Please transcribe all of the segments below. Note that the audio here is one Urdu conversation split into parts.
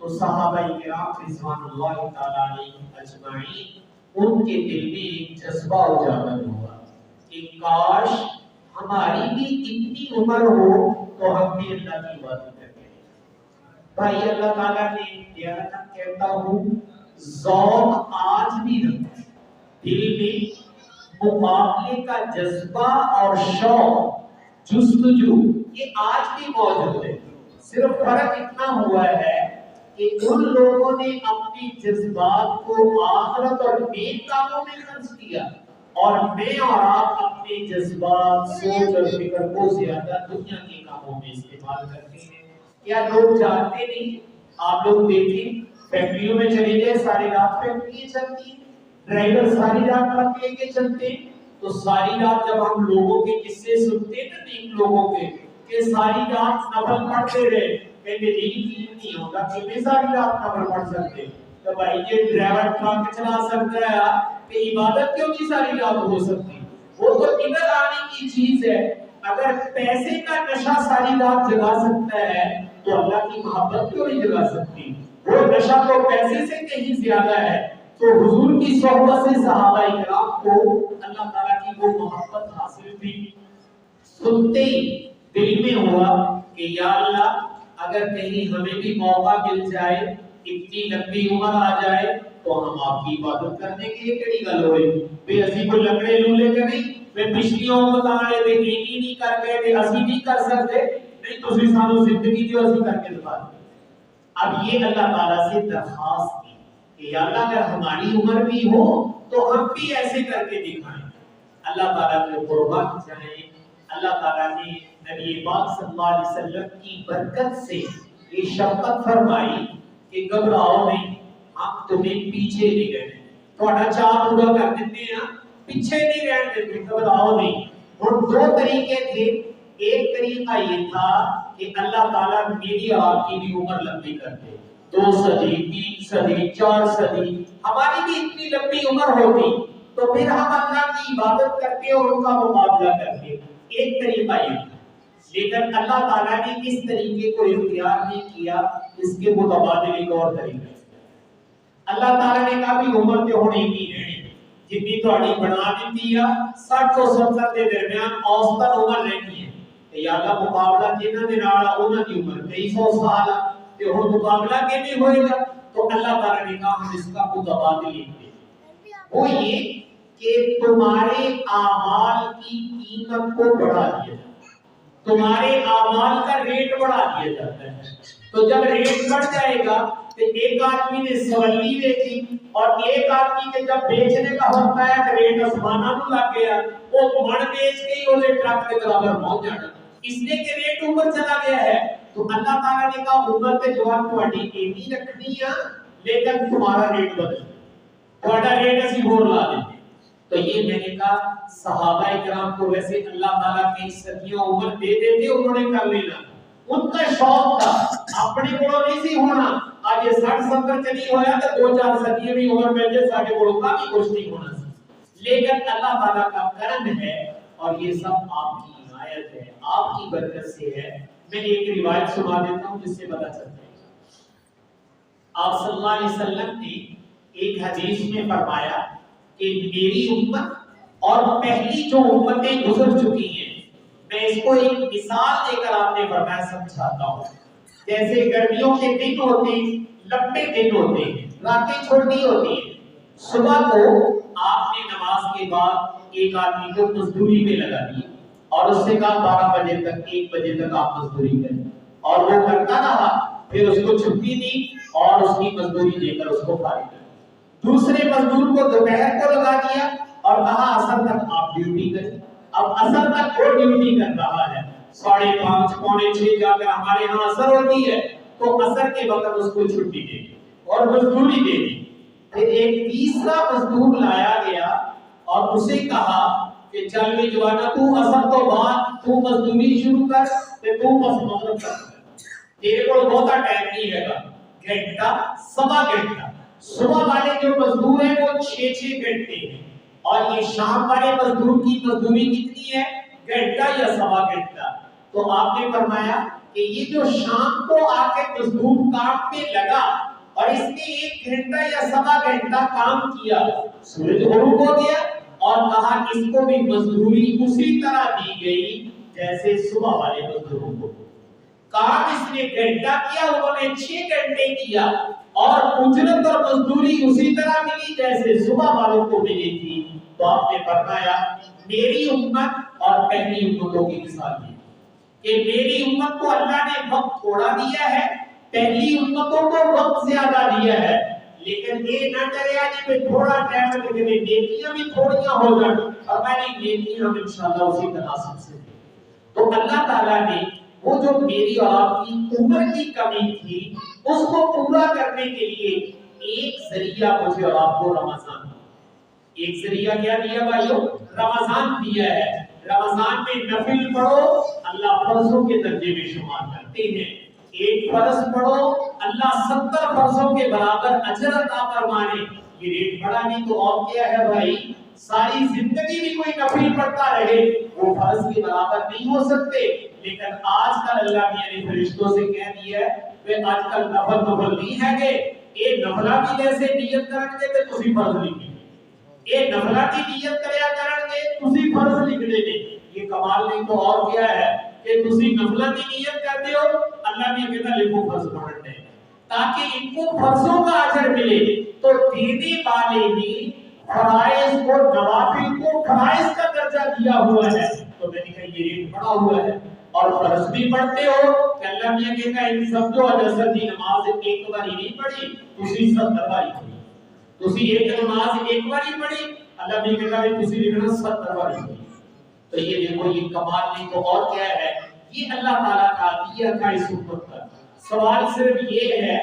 تو صحابہ کرام رضوان اللہ تعالی علیہم اجمعین ان کے دل میں ایک جذبہ اجاگر ہوا کہ کاش ہماری بھی اتنی عمر ہو تو ہم بھی اللہ کی عبادت کریں۔ بھائی اللہ تعالیٰ نے دیانت کہتا ہوں ذوق آج بھی رکھا ہے، دل میں مقابلے کا جذبہ اور شوق جستجو یہ آج بھی موجود ہے، صرف فرق اتنا ہوا ہے کہ ان لوگوں نے اپنے جذبات کو آخرت اور نیک کاموں میں خرچ کیا اور میں اور آپ اپنے جذبات سوچ اور فکر کو زیادہ دنیا کے کاموں میں استعمال کرتے ہیں۔ کیا لوگ جانتے نہیں؟ آپ لوگ دیکھیں فیکٹریوں میں چلے جائیں، ساری رات فیکٹری چلتی ہیں، ڈرائیور ساری رات ٹرک لے کے چلتے ہیں، تو ساری رات جب ہم لوگوں کے قصے سنتے ہیں نا نیک لوگوں کے کہ ساری رات نفل پڑھتے رہے، کہتے نہیں ہوگا کہ میں ساری رات نفل پڑھ سکتے، تو بھائی یہ ڈرائیور ٹرک چلا سکتا ہے کہ عبادت کیوں نہیں ساری رات ہو سکتی؟ وہ تو ادھر آنے کی چیز ہے۔ اگر پیسے کا نشہ ساری رات جگا سکتا ہے تو اللہ کی محبت کیوں نہیں جگا سکتی؟ وہ نشہ تو پیسے سے کہیں زیادہ ہے۔ تو حضور کی صحبت سے صحابہ کرام کو اللہ تعالیٰ کی وہ محبت حاصل تھی۔ سنتے ہی دل میں ہوا کہ یا اللہ اگر کہیں ہمیں بھی موقع مل جائے، اتنی لمبی عمر آ جائے تو ہم آپ کی عبادت کرنے کے لیے کیڑی گل ہوئی بے اسی کو لکڑے لولے کے نہیں میں پچھلیوں بتا رہے تھے کہ نہیں کر گئے تھے اسی نہیں کر سکتے نہیں تو اسی سانو زندگی جو اسی کر کے دکھا دیں۔ اب یہ اللہ تعالیٰ سے درخواست کی کہ یا اللہ اگر ہماری عمر بھی ہو تو ہم بھی ایسے کر کے دکھائیں۔ اللہ تعالیٰ کے قربان جائیں۔ اللہ تعالیٰ نے نبی پاک صلی اللہ علیہ وسلم کی برکت سے یہ شفقت فرمائی کہ گھبراؤ نہیں، ہم تمہیں پیچھے نہیں رہنے، تھوڑا چاہ پورا کر دیتے ہیں، پیچھے نہیں رہنے دیتے، گھبراؤ نہیں۔ اور دو طریقے تھے، ایک طریقہ یہ تھا کہ اللہ تعالیٰ میری اور آپ کی بھی عمر لمبی کر دے، 2 صدی 3 صدی 4 صدی ہماری بھی اتنی لمبی عمر ہوتی تو پھر ہم اللہ کی عبادت کرتے اور ان کا مقابلہ کرتے۔ ایک طریقہ یہ تھا، لیکن اللہ تعالیٰ نے اس طریقے کو اختیار نہیں کیا، اس کے متبادل ایک اور طریقہ۔ اللہ تعالیٰ نے کہا بھی عمر تے ہونے ہی رہنی، جتنی تھوڑی بنا دیتی ہے 60 اور 70 کے درمیان اوسطن عمر رہتی ہے کہ یا اللہ مقابلہ جنہاں دے نال انہاں دی عمر 2300 سال ہے تے ہن مقابلہ کیویں ہوئے گا؟ تو اللہ تعالیٰ نے کہا ہم اس کا متبادل لکھ دیں، وہ یہ کہ تمہارے اعمال کی قیمت کو بڑھا دیا جائے، تمہارے اعمال کا ریٹ بڑھا دیا جاتا ہے۔ تو جب ریٹ بڑھ جائے گا تو ایک آدمی نے سولی بیچی اور ایک آدمی کے جب بیچنے کا ہوتا ہے تو ریٹ آسمانہ نو لگ گیا، وہ من بیچ کے ہی اسے ٹرک کے برابر پہنچ جانا، اس لیے کہ ریٹ اوپر چلا گیا ہے۔ تو اللہ تعالیٰ نے کہا عمر کے جواب تھوڑی ایمی رکھنی ہے لیکن تمہارا ریٹ بدل، تھوڑا ریٹ اسی ہور لا دیتے۔ تو یہ میں نے کہا صحابہ کرام کو ویسے اللہ تعالیٰ کی صدیوں عمر دے دیتے انہوں نے کر لینا، ان کا شوق تھا، اپنے کو نہیں سی ہونا آج یہ 60 70 چلی ہویا تو 2-4 صدیوں بھی عمر مل جائے ساڑھے کو کا بھی کچھ نہیں ہونا سی، لیکن اللہ تعالیٰ کا کرم ہے اور یہ سب آپ کی عنایت ہے، آپ کی برکت سے ہے۔ میں ایک روایت سنا دیتا ہوں جس سے پتہ چلتا ہے۔ آپ صلی اللہ علیہ وسلم نے ایک حدیث میں فرمایا کہ میری امت اور پہلی جو امتیں گزر چکی ہیں، میں اس کو ایک مثال دے کر آپ نے فرمایا سمجھاتا ہوں۔ جیسے گرمیوں کے دن ہوتے ہیں، لمبے دن ہوتے ہیں، راتیں چھوٹی ہوتی ہیں، صبح کو آپ نے نماز کے بعد ایک آدمی کو مزدوری پہ لگا دی اور اس سے کہا 12 بجے تک 1 بجے تک آپ مزدوری کریں، اور وہ کرتا رہا، پھر اس کو چھٹی دی اور اس کی مزدوری دے کر اس کو فارغ کر۔ دوسرے مزدور کو دوپہر کو لگا دیا اور کہا عصر تک آپ ڈیوٹی کریں۔ اب عصر تک وہ ڈیوٹی کر رہا ہے، 5:30 پونے 6 جا کر ہمارے ہاں عصر ہوتی ہے تو عصر کے وقت اس کو چھٹی دے دی اور مزدوری دے دی۔ پھر ایک تیسرا مزدور لایا گیا اور اسے کہا کہ چل بھی جوانا تو عصر تو بعد تو مزدوری شروع کر تے تو بس مغرب تک، تیرے کو بہت ٹائم نہیں ہے گا، گھنٹہ سوا گھنٹہ۔ صبح والے جو مزدور ہیں وہ 6 گھنٹے ہیں اور یہ شام والے مزدور کی مزدوری کتنی ہے؟ گھنٹہ یا سوا گھنٹہ۔ تو آپ نے فرمایا کہ یہ جو شام کو آ کے مزدور کام پہ لگا اور اس نے 1 گھنٹہ یا 1.25 گھنٹہ کام کیا، سورج غروب ہو گیا اور کہا اس کو بھی مزدوری اسی طرح دی گئی جیسے صبح والے مزدوروں کو. کام اس نے گھنٹہ کیا، انہوں نے 6 گھنٹے کیا اور اجرت اور مزدوری اسی طرح ملی جیسے صبح والوں کو ملی تھی. تو آپ نے فرمایا میری امت اور پہلی امتوں کی مثال ہے کہ میری امت کو اللہ نے وقت تھوڑا دیا ہے، پہلی امتوں کو وقت زیادہ دیا ہے. لیکن یہ نہ کرے آج میں تھوڑا ٹائم ہے لیکن نیکیاں بھی تھوڑیاں ہو جائیں اور میں نے نیکیاں ہم انشاءاللہ اسی تناسب سے. تو اللہ تعالیٰ نے وہ جو میری اور آپ کی عمر کی کمی تھی اس کو پورا کرنے کے لیے ایک ذریعہ مجھے اور آپ کو رمضان، ایک ذریعہ کیا دیا بھائیو؟ رمضان دیا ہے. رمضان میں نفل پڑھو، اللہ فرضوں کے درجے میں شمار کرتے ہیں. ایک فرض پڑھو، اللہ 70 فرضوں کے برابر اجر عطا فرمانے. یہ ریٹ بڑا نہیں تو اور کیا ہے بھائی؟ ساری زندگی بھی کوئی نفل پڑھتا رہے وہ فرض کے برابر نہیں ہو سکتے. لیکن آج کل اللہ میاں نے فرشتوں سے کہہ دیا ہے کہ آج کل نفل نہیں ہے گے، یہ نفلہ کی جیسے نیت کریں گے تو تسی فرض لکھیں گے، یہ نفلہ کی نیت کریا کریں گے تسی فرض لکھنے دیں. یہ کمال نہیں تو اور کیا ہے کہ تسی نفلہ کی نیت کرتے ہو، اللہ نے کہتا لکھو فرض پڑھنے تاکہ ان کو فرضوں کا اجر ملے. تو دینے والے نے فرائض کو نوافل کو فرائض کا درجہ دیا ہوا ہے. تو میں نے کہا یہ ریٹ بڑا ہوا ہے اور فرض بھی پڑھتے ہو کہ اللہ میاں کہتا ان سب جو اجر دی نماز ایک بار ہی نہیں پڑھی تسی 70 بار پڑھی، تسی ایک نماز ایک بار ہی پڑھی اللہ میاں کہتا ہے تسی لکھنا 70 بار پڑھی. تو یہ دیکھو یہ کمال نہیں تو اور کیا ہے؟ یہ اللہ تعالیٰ کا دیا کا اس امت کا. سوال صرف یہ ہے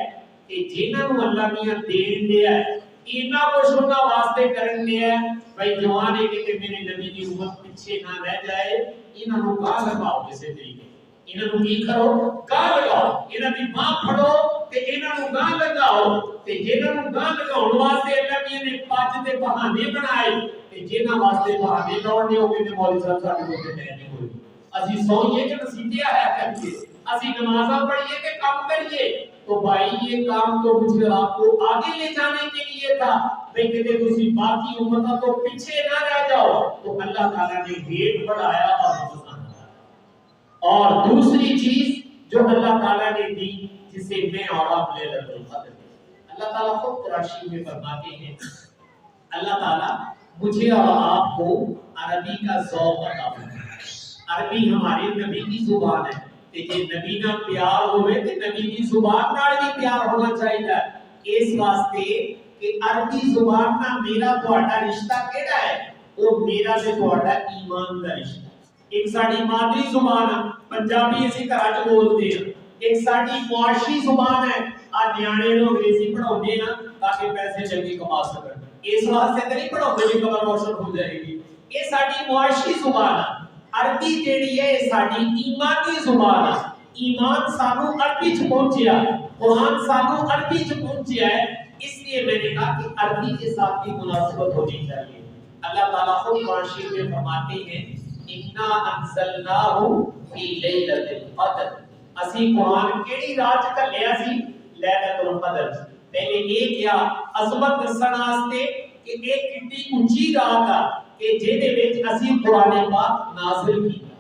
کہ جنہاں کو اللہ میاں دین دیا ہے انہاں کو شکا واسطے کرن دیا ہے بھائی جوان ہے کہ میرے نبی کی امت پیچھے نہ رہ جائے. انہاں کو گاہ لگاؤ کسے طریقے، انہاں کو کی کرو گاہ لگاؤ، انہاں دی ماں پڑھو تے انہاں کو گاہ لگاؤ. تے جنہاں کو گاہ لگاؤ واسطے اللہ میاں نے پاج دے بہانے بنائے تے جنہاں واسطے بہانے لاؤنے ہو کہ مولوی صاحب ساڈے کو تے نہیں ہوئی اسی سوئیے کہ نصیحتیں ہے کریے، اسی نمازاں پڑھیے کہ کام کریے. تو بھائی یہ کام تو مجھے آپ کو آگے لے جانے کے لیے تھا لیکن تسی باقی امتوں کو پیچھے نہ رہ جاؤ. تو اللہ تعالیٰ نے ریٹ بڑھایا اور رمضان. اور دوسری چیز جو اللہ تعالیٰ نے دی جسے میں اور آپ لیلۃ القدر، اللہ تعالیٰ خود قرآن میں فرماتے ہیں اللہ تعالیٰ مجھے اور آپ کو عربی کا ذوق عطا فرمایا. عربی ہمارے نبی کی زبان ہے کہ جے نبی نہ پیار ہوئے تے نبی کی زبان نال بھی پیار ہونا چاہیے. اس واسطے کہ عربی زبان نہ میرا تہاڈا رشتہ کیڑا ہے؟ وہ میرا تے تہاڈا ایمان دا رشتہ. ایک ساڈی مادری زبان پنجابی اسی طرح چ بولتے ہیں، ایک ساڈی معاشی زبان ہے آ نیانے نو انگریزی پڑھاؤندے ہیں تاکہ پیسے جلدی کما سکن. اس واسطے تے نہیں پڑھاؤندے کہ قبر روشن ہو جائے گی. یہ ساڈی معاشی زبان ہے. عربی جیڑی ہے ساڈی ایمانی زبان ہے. ایمان سانو عربی چ پہنچیا، قرآن سانو عربی چ پہنچیا ہے. اس لیے میں نے کہا کہ عربی کے ساتھ بھی مناسبت ہونی چاہیے. اللہ تعالیٰ خود قرآن شریف میں فرماتے ہیں اِنَّا أَنزَلْنَاهُ فِي لَيْلَةِ الْقَدْرِ. اسی قرآن کیڑی رات کا لیا سی؟ لیلۃ القدر. پہلے یہ کیا عظمت دسن واسطے کہ ایک کتنی اونچی رات ہے کہ جہدے وچ اسی قرآن پاک نازل کیا.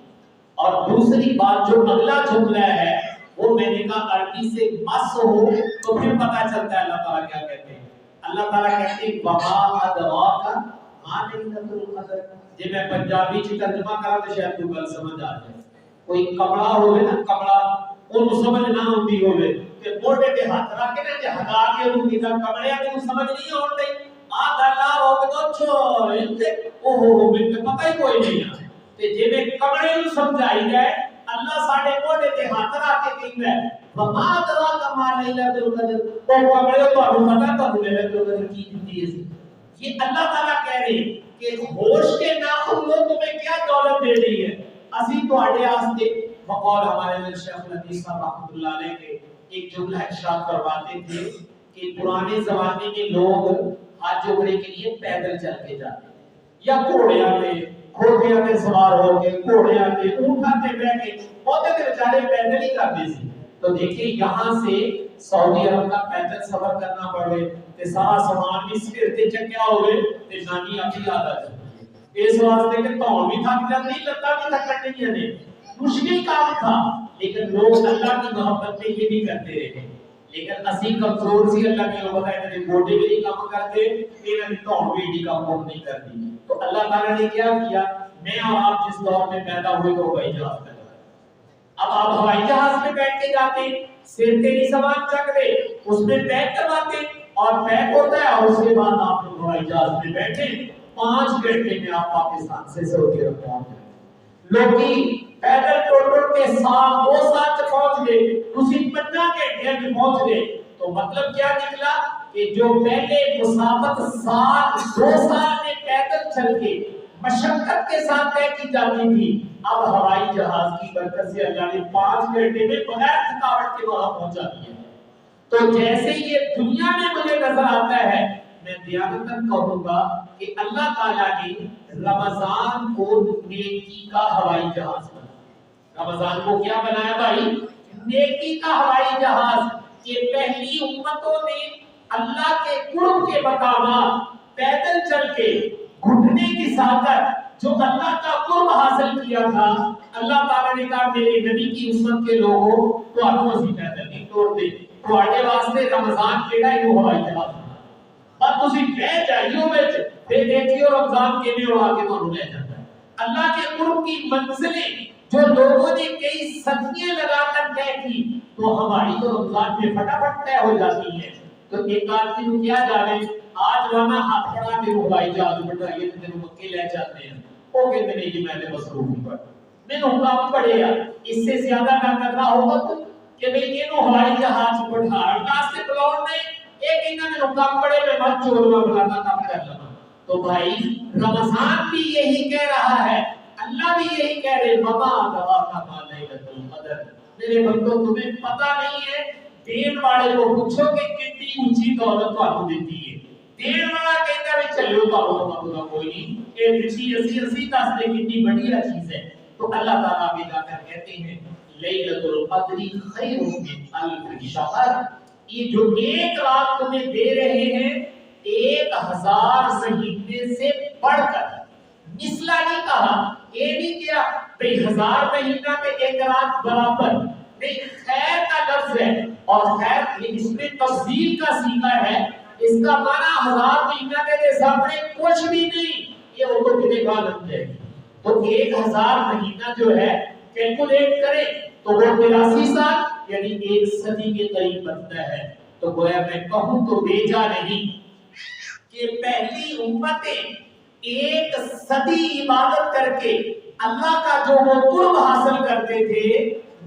اور دوسری بات جو اگلا جملہ ہے وہ میں نے کہا عربی سے مس ہو تو پھر پتہ چلتا ہے اللہ تعالیٰ کیا کہتے ہیں. اللہ تعالیٰ کہتے ہیں وَمَا أَدْرَاكَ مَا لَيْلَةُ الْقَدْرِ. جی میں پنجابی چ ترجمہ کرا تو شاید تو گل سمجھ آ جائے. کوئی کپڑا ہوے نا کپڑا اونوں سمجھ نہ ہوندی ہوے تے موڑے تے ہاتھ رکھ کے تے ہٹا کے اونوں کیتا کپڑے نوں سمجھ نہیں اوندی آ گلا ہو کے چھو تے او ہو مینوں تے پتہ ہی کوئی نہیں ہے. تے جے کپڑے نوں سمجھائی جائے اللہ ساڈے موڑے تے ہاتھ رکھ کے کہندا ہے وما ادراک ما لیلۃ القدر. او کپڑے تانوں پتہ تانوں لیلۃ القدر کی دتی ہے. یہ اللہ تعالیٰ کہہ رہے ہیں کہ ہوش کے ناخن لو تمہیں کیا دولت دے رہی ہے. اسی تواڈے واسطے وقال ہمارے شیخ الحدیث صاحب رحمۃ اللہ علیہ کے ایک جملہ ارشاد کرواتے تھے کہ پرانے زمانے میں لوگ حج عمرے کے لیے پیدل چل کے جاتے تھے یا گھوڑیاں پہ کھوٹیاں تے سوار ہو کے، گھوڑیاں تے، اونٹاں تے بیٹھ کے، بہتے تے بیچارے پیدل ہی کرتے سی۔ تو دیکھیں یہاں سے سعودی عرب کا پیدل سفر کرنا پڑے تے سارا سامان بھی سر تے چکیا ہوئے تے نانی اپنی یاد آ جائے۔ اس واسطے کہ تو بھی تھک جاتی، لتا بھی تھک نہیں ہے، مشکل کام تھا، لیکن لوگ اللہ کی محبت میں یہ بھی کرتے رہے۔ لیکن اسی کمزور سی، اللہ کی محبت ہے کہ گوڈے بھی نہیں کام کرتے، میرا بھی تو بھی نہیں کام نہیں کرتی۔ تو اللہ تعالیٰ نے کیا کیا، میں اور آپ جس دور میں پیدا ہوئے تو ہوائی جہاز میں، اب آپ ہوائی جہاز میں بیٹھ کے جاتے، سر پہ نہیں سامان چک دے، اس میں پیک کرواتے اور پیک ہوتا ہے، اور اس کے بعد آپ لوگ ہوائی جہاز میں بیٹھے 5 گھنٹے میں آپ پاکستان سے سعودی عرب پہنچ گئے۔ لوگی پیدل ٹوٹ کے سال 2 سال پہنچ گئے، اسی 50 گھنٹے میں پہنچ گئے۔ تو مطلب کیا نکلا کہ جو پہلے مسافت 2 سال میں پیدل چل کے مشقت کے ساتھ طے کی جاتی تھی، اب ہوائی جہاز کی برکت سے اللہ نے 5 گھنٹے میں بغیر تھکاوٹ کے وہاں پہنچا دیا۔ تو جیسے یہ دنیا میں مجھے نظر آتا ہے، میں دیانتاً کہوں گا کہ اللہ تعالیٰ نے رمضان کو نیکی کا ہوائی جہاز بنایا۔ رمضان کو کیا بنایا بھائی؟ نیکی کا ہوائی جہاز۔ یہ پہلی امتوں نے اللہ کے قرب کے مقامات پیدل چل کے گھٹنے کی ساتھ جو اللہ کا قرب حاصل کیا تھا، اللہ تعالیٰ نے کہا میرے نبی کی امت کے لوگوں تو آپ اسی پیدل نہیں توڑ دے، تو آگے واسطے رمضان کیڑا ہی وہ ہوائی جہاز بس تسی بہ جائیو وچ تے دیکھیو رمضان کے لیے اڑا کے تانوں لے جاتا ہے۔ اللہ کے قرب کی منزلیں جو لوگوں نے کئی صدیاں لگا کر طے کی، تو ہماری تو رمضان میں فٹافٹ طے ہو جاتی ہے۔ تو ایک آدمی کو کیا جانے، آج رانا ہاتھ پڑا میرے ہوائی جہاز بٹھائیے تو میرے مکے لے جاتے ہیں، وہ کہتے نہیں جی میں نے مصروف ہی پڑ میں نے حکام پڑے یا اس سے زیادہ نہ کرنا ہوگا تو کہ بھئی یہ نو ہوائی جہاز بٹھا راستے بلاؤ نے ایک انہوں نے حکام پڑے میں مت چورنا بلانا کام کر لگا۔ تو بھائی رمضان بھی یہی کہہ رہا ہے، اللہ بھی یہی کہہ رہے مما دعا کا لیلۃ القدر۔ میرے بندو تمہیں پتہ نہیں ہے، دین والے کو پوچھو کہ کتنی اونچی دولت تو آپ دیتی ہے، دین والا کہتا ہے چلو تو کوئی نہیں، یہ پچھی اسی دس دے کتنی بڑھیا چیز ہے۔ تو اللہ تعالیٰ بھی جا کر کہتے ہیں لیلۃ القدر خیر من الف شہر، یہ جو ایک رات تمہیں دے رہے ہیں 1000 مہینے سے بڑھ کر، مثلا نہیں کہا، یہ نہیں کیا بھئی 1000 مہینہ میں ایک رات برابر نہیں، خیر کا لفظ ہے، اور خیر اس میں تفضیل کا صیغہ ہے، اس کا معنی 1000 مہینہ کے سامنے کچھ بھی نہیں، یہ وہ تو کتنے کا لگ جائے گی۔ تو 1000 مہینہ جو ہے کیلکولیٹ کریں تو وہ 83 سال یعنی 1 صدی کے قریب بنتا ہے۔ تو گویا میں کہوں تو بیجا نہیں کہ پہلی امتیں 1 صدی عبادت کر کے اللہ کا جو وہ قرب حاصل کرتے تھے،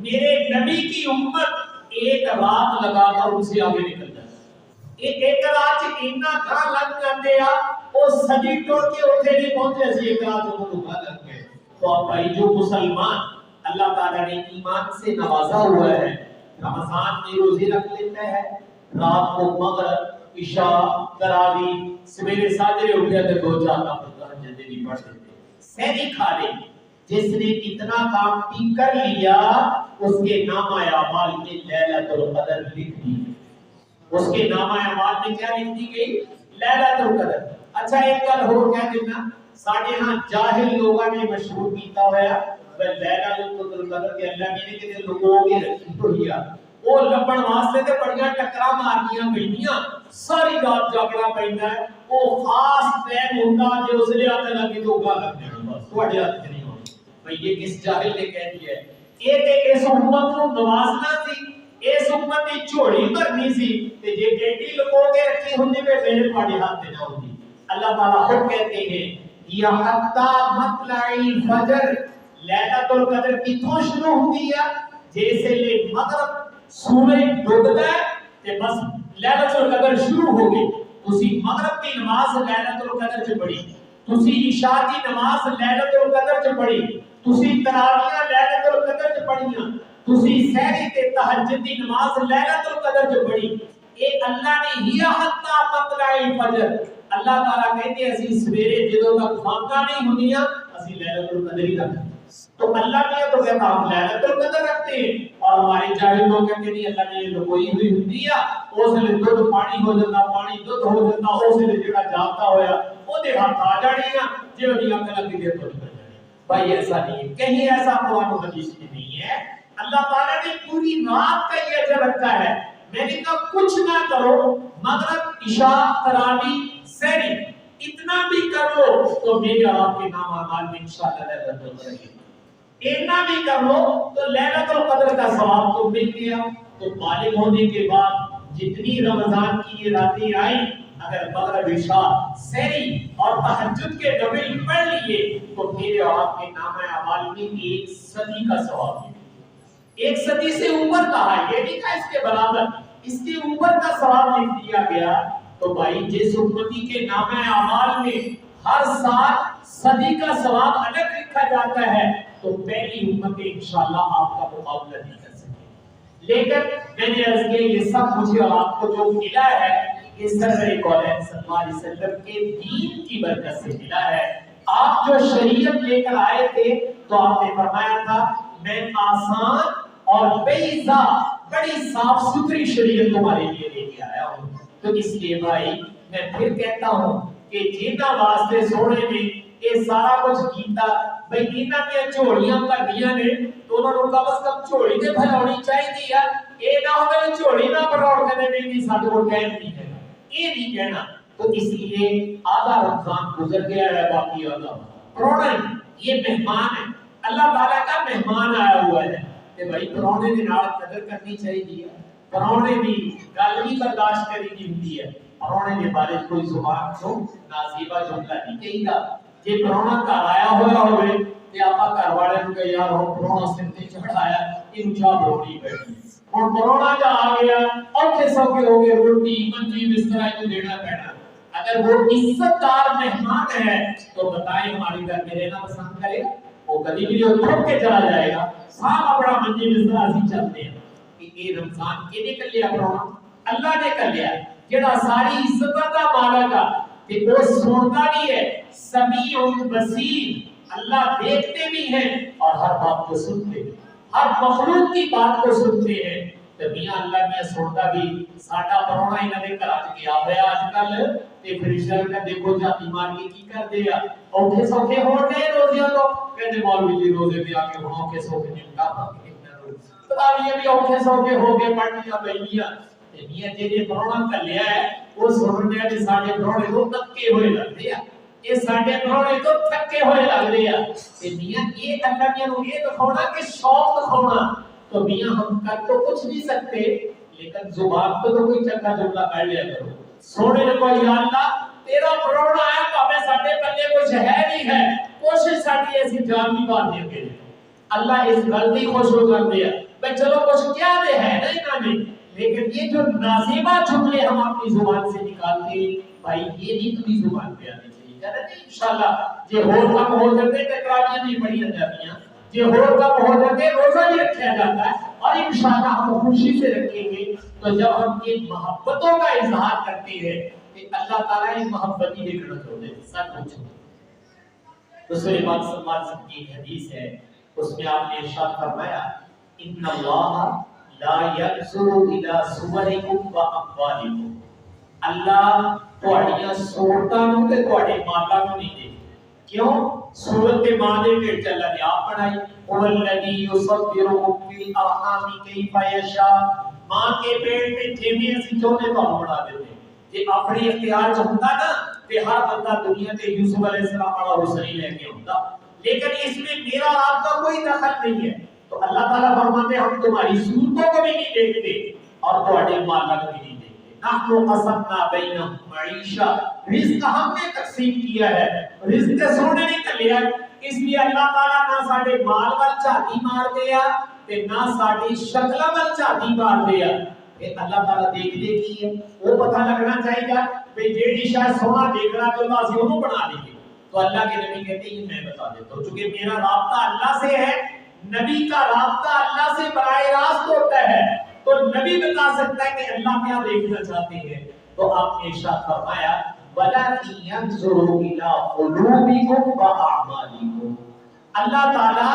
میرے نبی کی امت 1 رات لگا کر ان سے آگے نکل جاتی۔ ایک رات اتنا گھر لگ جاتے ہیں وہ صدی ٹوٹ کے اٹھے نہیں پہنچے سے 1 رات وہ دکھا لگ گئے۔ تو اب بھائی جو مسلمان اللہ تعالیٰ نے ایمان سے نوازا ہوا ہے، رمضان میں روزے رکھ لیتا ہے، رات کو مغرب عشاء تراویح سویرے ساجرے اٹھے تو 2-4 تہجد بھی پڑھ لیتے، سحری کھا لے۔ جس نے اتنا کام بھی کر لیا اس کے نامہ اعمال میں لیلۃ القدر لکھ دی، اس کے نامہ اعمال میں کیا لکھ دی گئی؟ لیلۃ القدر۔ اچھا ایک گل ہو کہہ دینا، ساڈے ہاں جاہل لوگاں نے مشہور کیتا ہوا لیلۃ القدر کے اللہ نے کہ لوگوں کے رکھی ہوئی ہے، وہ لبن واسطے تے بڑیاں ٹکراں مارنیاں پینیاں، ساری رات جاگنا پیندا ہے، وہ خاص ٹائم ہوندا جو اس لیے آتے لگے تو گا لگ جانا، بس تواڈے ہاتھ نہیں ہونی۔ بھئی یہ کس جاہل نے کہہ دیا ہے؟ یہ کہ اس امت کو نوازنا سی، اس امت کی جھولی بھرنی سی، تے جے ٹیڈی لگو کے رکھی ہوندی تے میرے تواڈے ہاتھ نہ ہوندی۔ اللہ تعالیٰ خود کہتے ہیں یا حتی مطلع الفجر، لیلۃ القدر کتوں شروع ہوتی ہے؟ جیسے لے مغرب سورج ڈوبتا ہے تے بس لیلۃ القدر شروع ہو گئی۔ تسی مغرب کی نماز لیلۃ القدر چ پڑھی، تسی عشاء کی نماز لیلۃ القدر چ پڑھی، تسی تراویح لیلۃ القدر چ پڑھیاں، تسی سحری تے تہجد کی نماز لیلۃ القدر چ پڑھی۔ اے اللہ نے ہی حتی مطلع الفجر، اللہ تعالیٰ کہتے ہیں اسی سویرے جدوں تک فانگاں نہیں ہوندیاں اسی لیلۃ القدر ہی رکھتے ہیں۔ تو اللہ نے تو کہتا ہم لیلۃ القدر رکھتے ہیں، اور ہمارے جاہل لوگ کہتے نہیں اللہ نے لگوئی ہوئی ہوتی ہے، اس نے دودھ پانی ہو جاتا، پانی دودھ ہو جاتا، اس نے جڑا جاتا ہویا وہ دے ہاتھ آ جانے گا جو دی عقل لگی دے تو نہیں۔ بھائی ایسا نہیں ہے، کہیں ایسا قرآن و حدیث میں نہیں ہے۔ اللہ تعالیٰ نے پوری رات کا یہ اجر رکھا ہے، میں نے کہا کچھ نہ کرو مغرب عشاء تراویح سحری اتنا بھی کر لو تو میرے آپ کے نام اعمال میں انشاءاللہ لیلۃ القدر ہے، اتنا بھی کر لو تو لیلۃ القدر کا ثواب تو مل گیا۔ تو بالغ ہونے کے بعد جتنی رمضان کی یہ راتیں آئیں اگر مغرب عشاء سحری اور تہجد کے ڈبل پڑھ لیے تو میرے آپ کے نام اعمال میں 1 صدی کا ثواب ہے۔ 1 صدی سے اوپر کہا، یہ نہیں کہا اس کے برابر، اس کے اوپر کا ثواب لکھ دیا گیا۔ تو بھائی جس امتی کے نام اعمال میں ہر سال صدی کا ثواب الگ لکھا جاتا ہے تو پہلی امت انشاءاللہ آپ کا مقابلہ نہیں کر سکتی۔ لیکن میں نے عرض کیا یہ سب مجھے اور آپ کو جو ملا ہے یہ سرور کونین صلی اللہ علیہ وسلم کے دین کی برکت سے ملا ہے۔ آپ جو شریعت لے کر آئے تھے تو آپ نے فرمایا تھا میں آسان اور بیضا بڑی صاف ستھری شریعت تمہارے لیے لے کے آیا ہوں۔ تو اس لیے بھائی میں پھر کہتا ہوں کہ جینا واسطے سونے میں یہ سارا کچھ کیتا بھائی جینا نے جھوڑیاں کٹیاں نے تو انہوں نے کم از کم جھوڑی تے بھرونی چاہیے یار، یہ نہ ہو کہ جھوڑی نہ بھرو کے نہیں ساتھ کو ٹائم نہیں ہے، یہ نہیں کہنا۔ تو اس لیے آدھا رمضان گزر گیا ہے، باقی آدھا پرونے یہ مہمان ہے، اللہ تعالیٰ کا مہمان آیا ہوا ہے کہ بھائی پرونے دے نال قدر کرنی چاہیے، پرونے دی گل بھی برداشت کرنی ہوتی ہے۔ پرونے کے بارے کوئی زبان کو نازیبا جملہ نہیں کہی گا، جے پرونا گھر آیا ہوا ہوئے تے آپا گھر والے نوں کہ یار ہن پرونا سر تے چڑھایا اینوں چاہ بولی بیٹھی، ہن پرونا جا آ گیا اوکھے سوکھے ہو گئے روٹی منجی بستر کو دینا پینا۔ اگر وہ عزت دار مہمان ہے تو بتائیں ہمارے گھر میں رہنا پسند کرے گا؟ وہ کبھی بھی اٹھ کے چلا جائے گا، صاحب اپنا منجی بستر اسی چلتے ہیں کہ یہ رمضان کے نے کر لیا پرونا اللہ نے کر لیا جڑا ساری عزت دا مالک ہے کہ وہ سنتا بھی ہے، سمیع بصیر، اللہ دیکھتے بھی ہیں اور ہر بات کو سنتے ہیں، ہر مخلوق کی بات کو سنتے ہیں۔ تو میاں اللہ میاں سنتا بھی ساڈا پرونا انہاں دے گھر وچ گیا ہوا اج کل تے فرشتہ کا دیکھو جاتی مار کے کی کر دے آ اوکھے سوکھے ہون دے روزیاں تو کہندے مولوی جی روزے تے آ کے ہن اوکھے سوکھے نمٹا پاکے یہ بھی اوکھے سوکھے ہو کے پڑھنیاں پئیاں تے میاں جے پرونا کلیا ہے وہ سننے تے ساڈے پرونے تو تکے ہوئے لگدے آ، یہ ساڈے پرونے تو تھکے ہوئے لگدے آ تے میاں یہ اللہ میاں نوں یہ دکھاونا کہ شوق دکھاونا۔ تو میاں ہم کر تو کچھ نہیں سکتے لیکن زبان تو کوئی چنگا جملہ کر لیا کرو، سونے نے کوئی یا اللہ تیرا پرونا ہے پاوے ساڈے پلے کچھ ہے نہیں ہے، کوشش ساڈی ایسی جان نہیں بات دے کے اللہ اس غلطی خوش ہو جاتے ہیں بھئی چلو کچھ کیا دے ہے نہیں نامی، لیکن یہ جو نازیبہ جملے ہم اپنی زبان سے نکالتے ہیں بھائی یہ نہیں تمہیں زبان پہ آنی چاہیے کہنا نہیں انشاءاللہ جے ہور کم ہو جاتے تکراریاں نہیں پڑھی جاتیاں، جے ہور کم ہو جاتے روزہ بھی رکھا جاتا ہے اور انشاءاللہ ہم خوشی سے رکھیں گے۔ تو جب ہم یہ محبتوں کا اظہار کرتے ہیں کہ اللہ تعالیٰ یہ محبت ہی دیکھنا چاہتے ہیں سب کچھ۔ رسول پاک صلی اللہ علیہ وسلم کی حدیث ہے اس میں آپ نے ارشاد فرمایا ان اللہ لا ينظر الى صورکم واموالکم، اللہ تہاڈیاں صورتاں نوں تے تہاڈے مالاں نوں نہیں دیکھدا۔ کیوں؟ صورت کے ماں دے پیٹ اللہ نے آپ بنائی، هو الذی یصورکم فی الارحام کیف یشاء، ماں کے پیٹ میں جویں اسی چاہتے تانوں بنا دیتے ہیں۔ جے اپنے اختیار چ ہوندا نا تے ہر بندہ دنیا تے یوسف علیہ السلام والا حسین لے کے ہوندا، لیکن اس میں میرا آپ کا کوئی دخل نہیں ہے۔ تو اللہ تعالیٰ فرماتے ہیں ہم تمہاری صورتوں کو بھی نہیں دیکھتے اور تمہارے مالا کو بھی نہیں دیکھتے۔ نحن قسمنا بینہم معیشہ، رزق ہم نے تقسیم کیا ہے، رزق سونے نے کر لیا، اس لیے اللہ تعالیٰ نہ ساڈے مال وال جھاتی مار دیا تے نہ ساڈی شکل وال جھاتی مار دیا۔ کہ اللہ تعالیٰ دیکھتے کی ہے وہ پتہ لگنا چاہیے گا کہ جیڑی شاید سونا دیکھنا چاہتا اسی انہوں بنا دیں گے۔ تو اللہ کے نبی کہتے ہیں یہ میں بتا دیتا ہوں چونکہ میرا رابطہ اللہ سے ہے، نبی کا رابطہ اللہ سے براہ راست ہوتا ہے تو نبی بتا سکتا ہے کہ اللہ کیا دیکھنا چاہتے ہیں۔ تو آپ نے ارشاد فرمایا ولكن ينظر الى قلوبكم واعمالكم. اللہ تعالی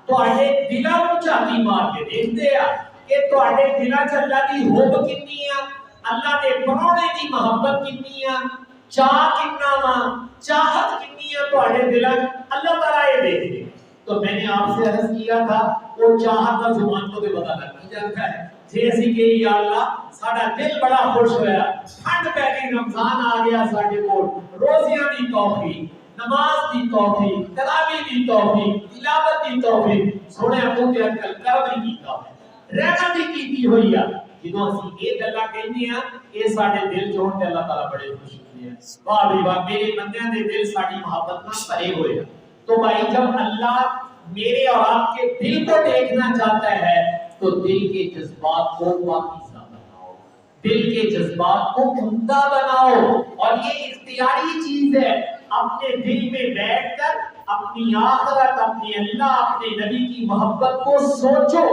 تواڈے دلاں نوں جھاتی مار کے دیکھدے آ کہ تواڈے دلاں چ اللہ دی حب کتنی آ, اللہ دے پرونے دی محبت کتنی آ, چاہ کتنا وا, چاہت کتنی ہے تواڈے دلاں. اللہ تعالی یہ دیکھدے. تو میں نے آپ سے عرض کیا تھا وہ چاہت کا زبان کو پتہ لگ جاتا ہے. جی اسی کہ یا اللہ ساڈا دل بڑا خوش ہویا, ٹھنڈ پہ گئی, رمضان آ گیا ساڈے کول, روزیاں دی توفیق, نماز دی توفیق, تراویح دی توفیق, تلاوت دی توفیق, سونے ابو تے اکل کرم ہی کیتا ہے, رحمت ہی کیتی ہوئی ہے. جدوں اسی یہ گلاں کہندے ہاں اے ساڈے دل چوں تے اللہ تعالی بڑے خوش ہوندے ہیں. واہ بھائی واہ, میرے بندیاں دے دل ساڈی محبت نال بھرے ہوئے ہیں. تو بھائی جب اللہ میرے اور آپ کے دل کو دیکھنا چاہتا ہے تو دل کے جذبات کو پاکیزہ بناؤ, دل کے جذبات کو عمدہ بناؤ. اور یہ اختیاری چیز ہے. اپنے دل میں بیٹھ کر اپنی آخرت, اپنی اللہ, اپنے نبی کی محبت کو سوچو.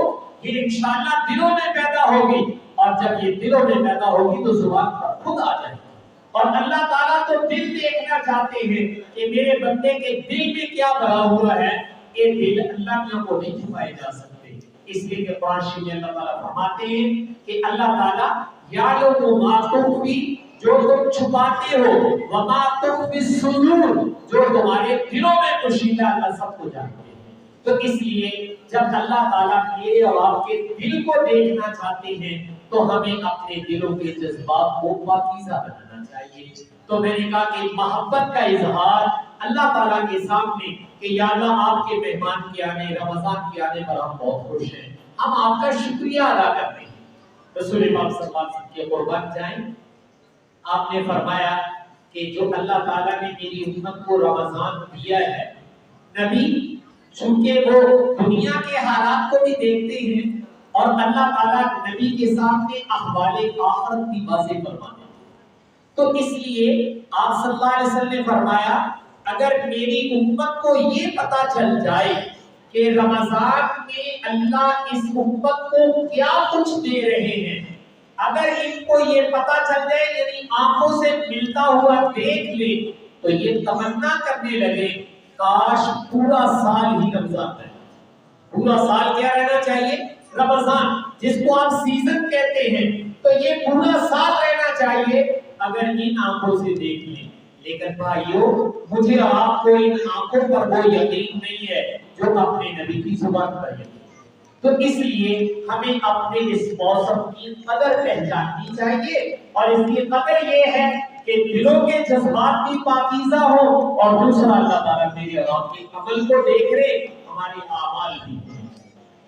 یہ انشاءاللہ دلوں میں پیدا ہوگی, اور جب یہ دلوں میں پیدا ہوگی تو زبان پر خود آ جائے گی. اور اللہ تعالیٰ تو دل دیکھنا چاہتے ہیں کہ میرے بندے کے دل میں کیا بھرا ہوا ہے. یہ دل اللہ میاں کو نہیں چھپائے جا سکتے. اس لیے کہ قرآن شریف میں اللہ تعالیٰ فرماتے ہیں کہ اللہ تعالیٰ یعلم ما تخفی, جو تم چھپاتے ہو, وما تخفی الصدور, جو تمہارے دلوں میں پوشیدہ, اللہ سب کو جانتے ہیں. تو اس لیے جب اللہ تعالیٰ میرے اور آپ کے دل کو دیکھنا چاہتے ہیں تو ہمیں اپنے دلوں کے جذبات کو پاکیزہ بنانا چاہیے. تو میں نے کہا کہ محبت کا اظہار اللہ تعالیٰ کے سامنے کہ یا اللہ آپ کے مہمان کے آنے, رمضان کے آنے پر ہم بہت خوش ہیں, ہم آپ کا شکریہ ادا کرتے ہیں. رسول پاک صلی اللہ علیہ وسلم کے قربان جائیں. آپ نے فرمایا کہ جو اللہ تعالیٰ نے میری امت کو رمضان دیا ہے, نبی چونکہ وہ دنیا کے حالات کو بھی دیکھتے ہیں اور اللہ تعالیٰ نبی کے سامنے احوال آخرت کی واضح فرماتے ہیں, تو اس لیے آپ صلی اللہ علیہ وسلم نے فرمایا اگر میری امت کو یہ پتا چل جائے کہ رمضان میں اللہ اس امت کو کیا کچھ دے رہے ہیں, اگر ان کو یہ پتا چل جائے, یعنی آنکھوں سے ملتا ہوا دیکھ لے, تو یہ تمنا کرنے لگے کاش پورا سال ہی رمضان رہے. پورا سال کیا رہنا چاہیے؟ رمضان, جس کو آپ سیزن کہتے ہیں. تو یہ پورا سال رہنا چاہیے اگر ان آنکھوں سے دیکھ لیں. لیکن بھائیو مجھے آپ کو ان آنکھوں پر وہ یقین نہیں ہے جو اپنے نبی کی زبان پر یقین. تو اس لیے ہمیں اپنے اس موسم کی قدر پہچاننی چاہیے, اور اس کی قدر یہ ہے کہ دلوں کے جذبات بھی پاکیزہ ہو, اور دوسرا اللہ تعالیٰ میرے اور آپ کے عمل کو دیکھ رہے, ہمارے اعمال بھی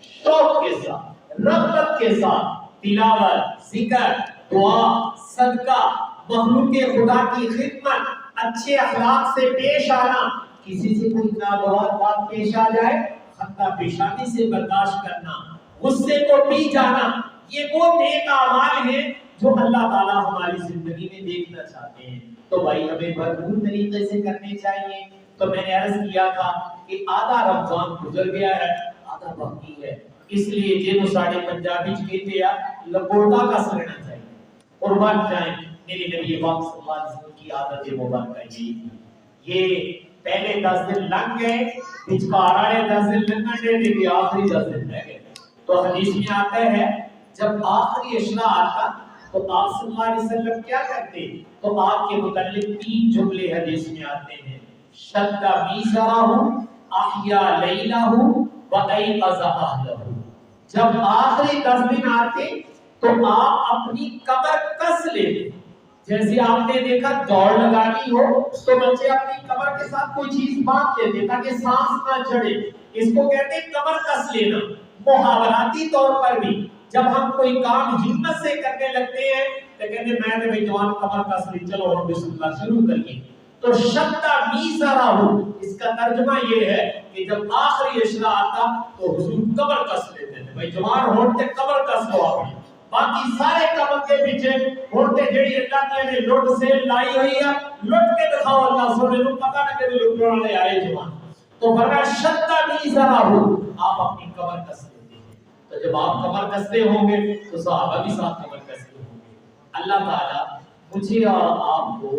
شوق کے ساتھ, رغبت کے ساتھ تلاوت, ذکر, دعا, صدقہ, مخلوق خدا کی خدمت, اچھے اخلاق سے پیش آنا. کسی سے کوئی ناگوار بات پیش آ جائے, خطہ پیشانی سے برداشت کرنا, غصے کو پی جانا, یہ وہ نیک اعمال ہیں جو اللہ تعالیٰ ہماری زندگی میں دیکھنا چاہتے ہیں. تو بھائی ہمیں بھرپور طریقے سے کرنے چاہیے. تو میں نے عرض کیا تھا کہ آدھا رمضان گزر گیا ہے, آدھا باقی ہے. اس لیے جنہوں ساڑھے پنجابی کہتے ہیں لپوٹا کا سرنا چاہیے. قربان جائیں, میرے نبی پاک صلی اللہ علیہ وسلم کی عادت مبارکہ یہ تھی. یہ پہلے 10 دن لگ گئے, پچھکارے 10 دن لگنے دے کے آخری 10 دن رہ گئے. تو حدیث میں آتا ہے جب آخری اشراء آتا تو آپ صلی اللہ علیہ وسلم کیا کرتے, تو آپ کے متعلق 3 جملے حدیث میں آتے ہیں. شد میزرہ, احیا لیلہ, وایقظ اہلہ. جب آخری 10 دن آتے تو آپ اپنی کمر کس لیتے. جیسے آپ نے دیکھا دوڑ لگانی ہو تو بچے اپنی کمر کے ساتھ کوئی چیز باندھ لیتے تاکہ سانس نہ چڑھے. اس کو کہتے ہیں کمر کس لینا. محاوراتی طور پر بھی جب ہم کوئی کام ہمت سے کرنے لگتے ہیں تو کہتے ہیں میں نے جوان کمر کس لی, چلو ہم بسم اللہ شروع کریے. تو شدہ میزرہ, اس کا ترجمہ یہ ہے کہ جب آخری اشراء آتا تو حضور کمر کس لیتے تھے. بھائی جوان ہوتے کمر کس لو آپ, باقی سارے کام کے پیچھے ہوتے جڑی اللہ نے لوٹ سے لائی ہوئی ہے, لوٹ کے دکھاؤ اللہ سونے کو پتہ نہ کہ لوٹنے والے آئے جوان. تو فرمایا شدہ میزرہ, آپ اپنی کمر کس لیتے ہیں. تو جب آپ کمر کستے ہوں گے تو صحابہ بھی ساتھ کمر کستے ہوں گے. اللہ تعالیٰ مجھے اور آپ کو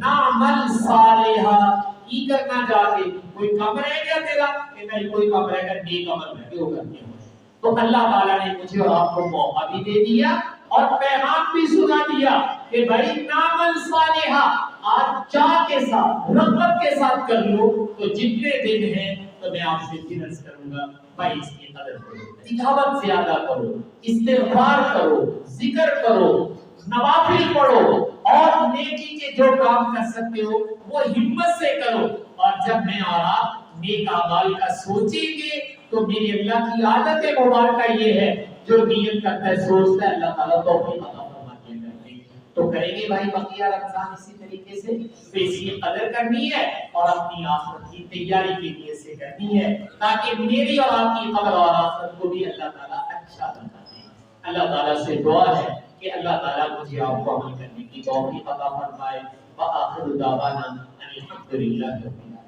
نعمل صالحا کی کرنا چاہتے کوئی کم رہ گیا تیرا کہ نہیں کوئی کم رہ گیا نیک عمل رہ گیا کرتے ہو تو اللہ تعالیٰ نے مجھے اور آپ کو موقع بھی دے دیا اور پیغام بھی سنا دیا کہ بھائی نعمل صالحا آج چاہ کے ساتھ رغبت کے ساتھ کر لو تو جتنے دن ہیں تو میں آپ سے پھر عرض کروں گا بھائی اس کی قدر کرو تلاوت زیادہ کرو استغفار کرو ذکر کرو نوافل پڑھو اور نیکی کے جو کام کر سکتے ہو وہ ہمت سے کرو اور جب میں اور آپ نیک اعمال کا سوچیں گے تو میری اللہ کی عادت مبارکہ یہ ہے جو نیت کرتا ہے سوچتا ہے اللہ تعالیٰ توفیق عطا فرماتے ہیں تو کریں گے بھائی بقیہ رمضان اسی طریقے سے اس کی قدر کرنی ہے اور اپنی آخرت کی تیاری کے لیے سے کرنی ہے تاکہ میری اور آپ کی قبر اور آخرت کو بھی اللہ تعالیٰ اچھا بنا دے اللہ تعالیٰ سے دعا ہے کہ اللہ تعالیٰ مجھے آپ کو عمل کرنے کی توفیق عطا فرمائے وآخر دعوانا ان الحمد للہ رب العالمین